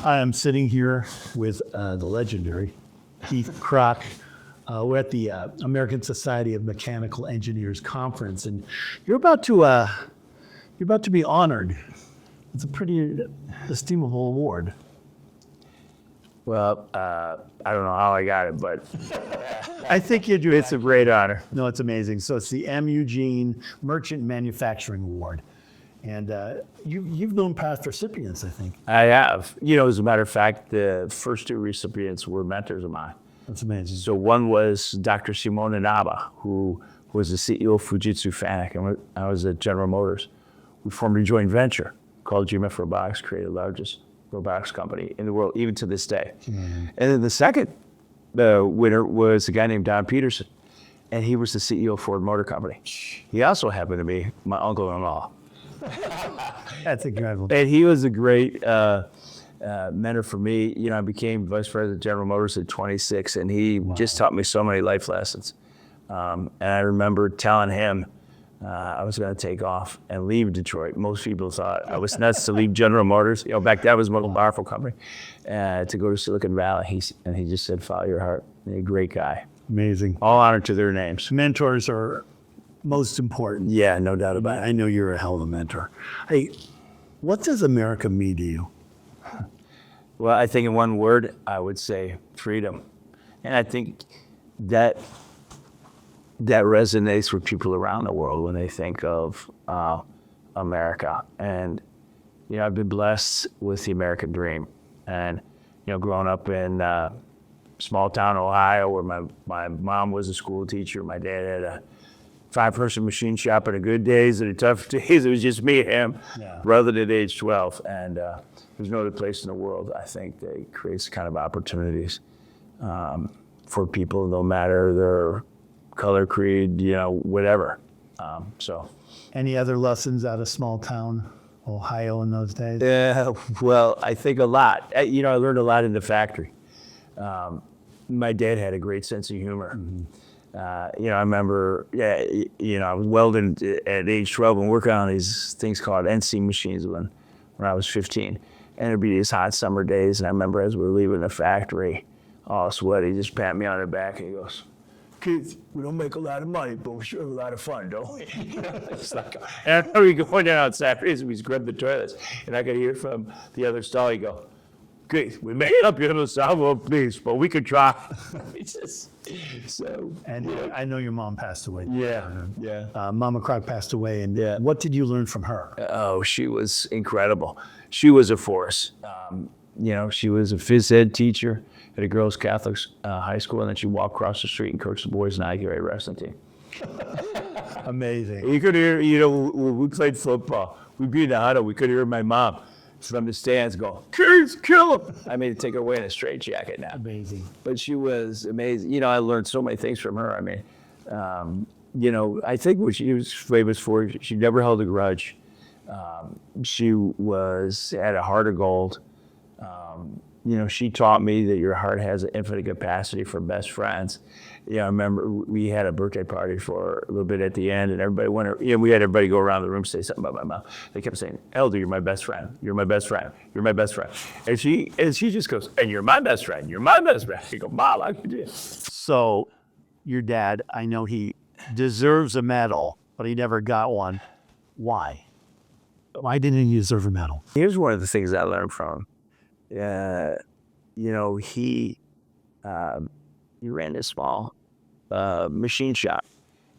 I am sitting here with the legendary Keith Krach. We're at the American Society of Mechanical Engineers conference, and you're about to be honored. It's a pretty estimable award. Well, I don't know how I got it, but I think you do. it's a great honor. No, it's amazing. So it's the M. Eugene Merchant Manufacturing Award. And you've known past recipients, I think. I have. As a matter of fact, the first two recipients were mentors of mine. That's amazing. So one was Dr. Seiuemon Inaba, who was the CEO of Fujitsu FANUC, and I was at General Motors. We formed a joint venture called GMF Robotics, created the largest robotics company in the world, even to this day. Mm-hmm. And then the second winner was a guy named Don Peterson, and he was the CEO of Ford Motor Company. He also happened to be my uncle-in-law. That's incredible. And he was a great mentor for me. I became vice president of General Motors at 26, and he just taught me so many life lessons. And I remember telling him I was going to take off and leave Detroit. Most people thought I was nuts to leave General Motors. Back then it was the most powerful company, to go to Silicon Valley. He just said, follow your heart. And a great guy. Amazing. All honor to their names. Mentors are most important. Yeah, no doubt about it. I know you're a hell of a mentor. Hey, what does America mean to you? Well, I think in one word, I would say freedom. And I think that resonates with people around the world when they think of America. And, I've been blessed with the American dream. And, growing up in small town Ohio, where my mom was a school teacher, my dad had a 5-person machine shop on the good days and the tough days. It was just me and him, brother at age 12. And there's no other place in the world, I think, that creates the kind of opportunities for people, no matter their color, creed, whatever. Any other lessons out of small town Ohio in those days? Yeah, well, I think a lot. I learned a lot in the factory. My dad had a great sense of humor. Mm-hmm. I remember, I was welding at age 12 and working on these things called NC machines when I was 15. And it'd be these hot summer days. And I remember as we were leaving the factory, all sweaty, just pat me on the back and he goes, "Keith, we don't make a lot of money, but we sure have a lot of fun, don't we?" And I remember going down outside, we scrubbed the toilets. And I could hear from the other stall, he go, "Keith, we may not be able to solve all these, but we could try." I know your mom passed away. Yeah. Mama Krach passed away, and what did you learn from her? Oh, she was incredible. She was a force. She was a phys ed teacher at a girls' Catholic high school, and then she walked across the street and coached the boys' inaugural wrestling team. Amazing. You could hear, when we played football, we'd be in the huddle, we could hear my mom from the stands go, "Keith, kill him." I made to take her away in a straitjacket now. Amazing. But she was amazing. I learned so many things from her. I mean, I think what she was famous for, she never held a grudge. She had a heart of gold. She taught me that your heart has an infinite capacity for best friends. I remember we had a birthday party for a little bit at the end, and everybody went. We had everybody go around the room, say something about my mom. They kept saying, "Elder, you're my best friend. You're my best friend. You're my best friend." And she just goes, "And you're my best friend. You're my best friend." You go, "Mom, I could do it." So, your dad, I know he deserves a medal, but he never got one. Why? Why didn't he deserve a medal? Here's one of the things I learned from him. He ran this small machine shop.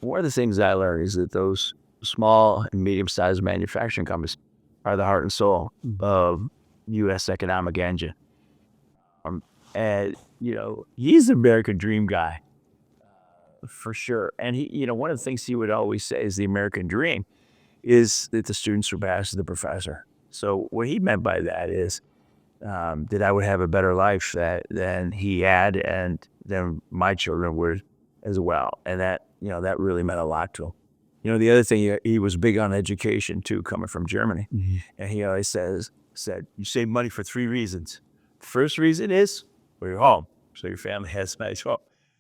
One of the things I learned is that those small and medium-sized manufacturing companies are the heart and soul of U.S. economic engine. And he's the American dream guy, for sure. And he, one of the things he would always say is the American dream is that the student surpasses the professor. So what he meant by that is that I would have a better life than he had, and then my children would as well. And that really meant a lot to him. The other thing, he was big on education too, coming from Germany. Mm-hmm. And he always said, "You save money for 3 reasons. The first reason is for your home, so your family has a nice home.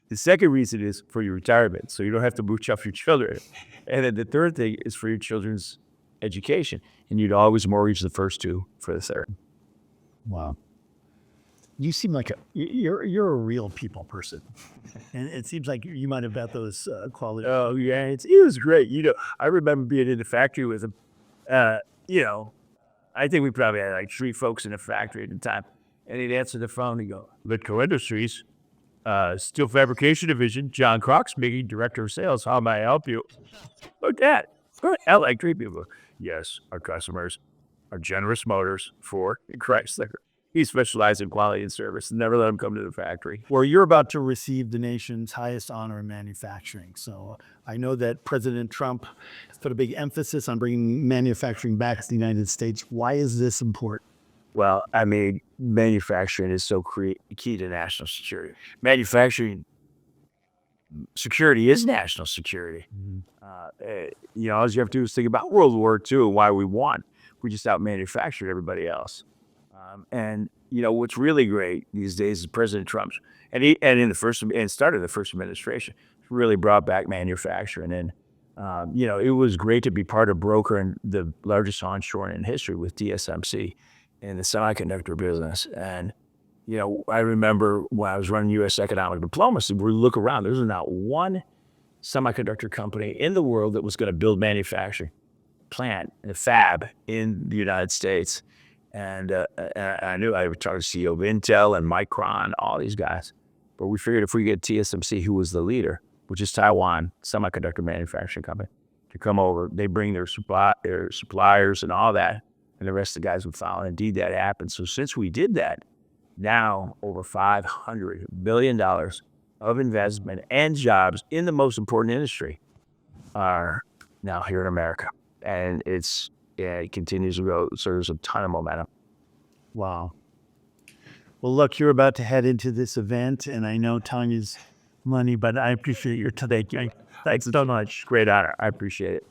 The second reason is for your retirement, so you don't have to mooch off your children. And then the third thing is for your children's education. And you'd always mortgage the first 2 for the third." Wow. you seem like you're a real people person, and it seems like you might have got those qualities. Oh yeah, it was great. I remember being in the factory with him. You know, I think we probably had like 3 folks in the factory at the time, and he'd answer the phone and go, "Litco Industries, Steel Fabrication Division, John Krach speaking, Director of Sales. How may I help you?" Look at I like 3 people. Yes, our customers are Generous Motors, Ford, and Chrysler. He specialized in quality and service. Never let him come to the factory. Well, you're about to receive the nation's highest honor in manufacturing. So I know that President Trump has put a big emphasis on bringing manufacturing back to the United States. Why is this important? Well, I mean, manufacturing is so key to national security. Manufacturing security is national security. All you have to do is think about World War II and why we won. We just out manufactured everybody else. What's really great these days is President Trump's, and started the first administration, really brought back manufacturing. And it was great to be part of brokering the largest onshoring in history with TSMC in the semiconductor business. And I remember when I was running U.S. economic diplomacy, we look around, there's not one semiconductor company in the world that was going to build manufacturing plant, a fab in the United States. And I knew I would talk to CEO of Intel and Micron, all these guys. But we figured if we get TSMC, who was the leader, which is Taiwan semiconductor manufacturing company, to come over, they bring their suppliers and all that, and the rest of the guys would follow. And indeed, that happened. So since we did that, now over $500 billion of investment and jobs in the most important industry are now here in America. And it continues to grow. So there's a ton of momentum. Wow. Well, look, you're about to head into this event, and I know time is money, but I appreciate your today. Thanks so much. Great honor. I appreciate it.